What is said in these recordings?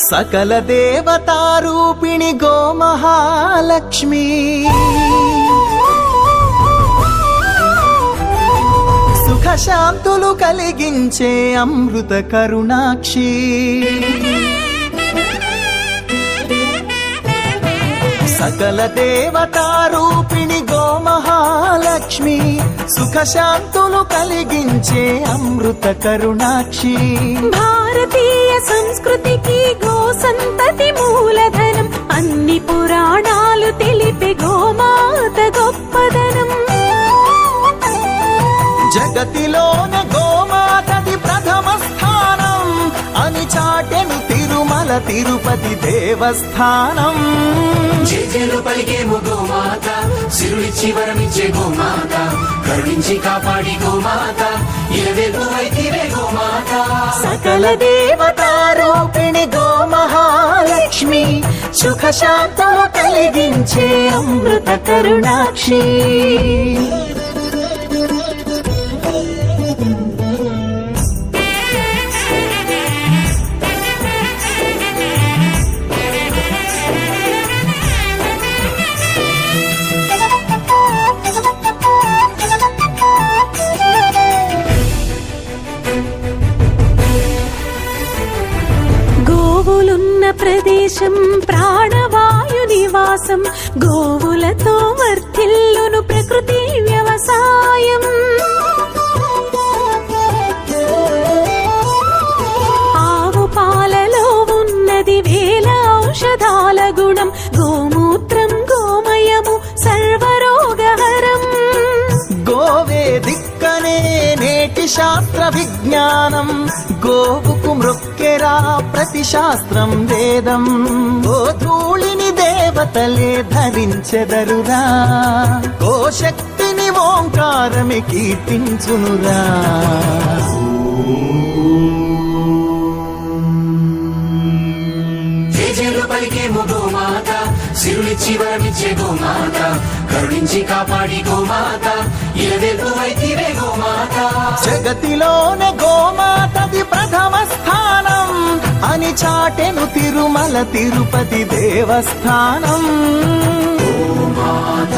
సకల దేవతారూపిణి గోమహాలక్ష్మి సుఖశాంతులు కలిగించే అమృత కరుణాక్షి సకల దేవతారూపిణి గోమహాలక్ష్మి సుఖశాంతులు కలిగించే అమృత కరుణాక్షి భారతీయ సంస్కృతికి గో సంతతి మూలధనం అన్ని పురాణాలు తెలిపే గోమాత గొప్పదనం జగతిలోన గోమాతది ప్రథమ స్థానం అని చాటెను తిరుమల తిరుపతి దేవస్థానం జేజేలు పలికేము గోమాత సిరులిచ్చి వరమిచ్చే గోమాత కరుణించి కాపాడి గోమాత ఇలవెల్పువైతివే గోమాత సకల దేవతారూపిణి గోమహాలక్ష్మి సుఖశాంతులు కలిగించే అమృత కరుణాక్షి గోవులున్న ప్రదేశం ప్రాణవాయు నివాసం గోవులతో వర్ధిల్లును ప్రకృతి వ్యవసాయం ఆవు పాలలో ఉన్నది వేల ఔషధాల గుణం గోమూత్రం గోమయము సర్వరోగహరం గోవే దిక్కనే నేటి శాస్త్ర విజ్ఞానం గోవుకు మృక్కెరా ప్రతి శాస్త్రం వేదం ఓ ధూళిని దేవతలే ధరించెదరురా ఓ శక్తిని ఓంకారమి కీర్తించునురా జేజేలు పలికేము గోమాత సిరులిచ్చి వరమిచ్చే గోమాత కరుణించి కాపాడి గోమాత ఇలవెల్పువైతివే గోమాత జగతిలోనే గోమాతది ప్రథమ స్థానం అని చాటెను తిరుమల తిరుపతి దేవస్థానం గోమాత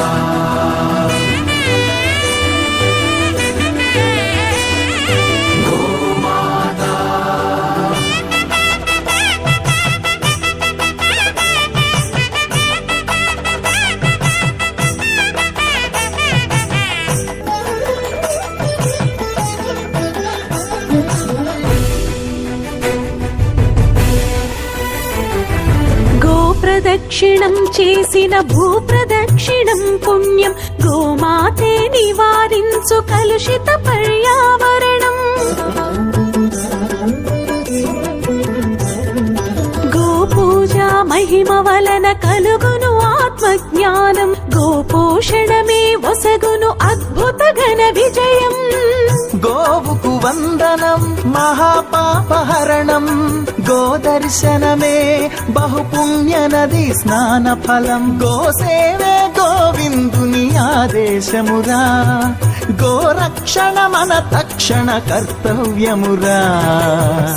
ప్రదక్షిణం చేసిన భూప్రదక్షిణం పుణ్యం గోమాతే నివారించు కలుషిత పర్యావరణం గోపూజ మహిమ వలన కలుగును ఆత్మజ్ఞానం గోపోషణమే వసగును అద్భుత ఘన విజయం గోవుకు వందనం మహాపాపహరణం గోదర్శనమే బహుపుణ్య నది స్నాన ఫలం గోసేవే గోవిందుని ఆదేశమురా గోరక్షణ మన తక్షణ కర్తవ్యమురా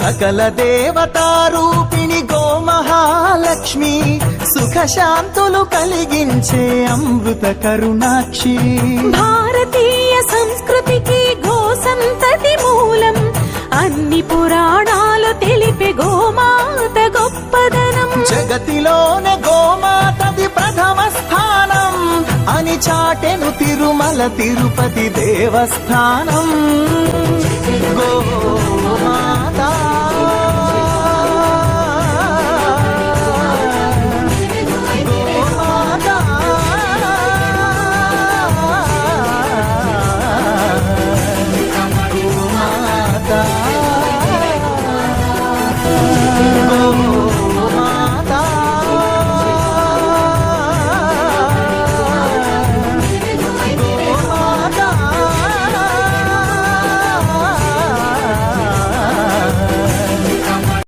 సకల దేవతారూపిణి గోమహాలక్ష్మి సుఖశాంతులు కలిగించే అమృత కరుణాక్షి భారతీయ సంస్కృతికి గో సంతతి మూలం అన్ని పురాణాలు తెలిపే గోమాత గొప్పదనం జగతిలోనే గోమాతది ప్రథమ స్థానం అని చాటెను తిరుమల తిరుపతి దేవస్థానం గో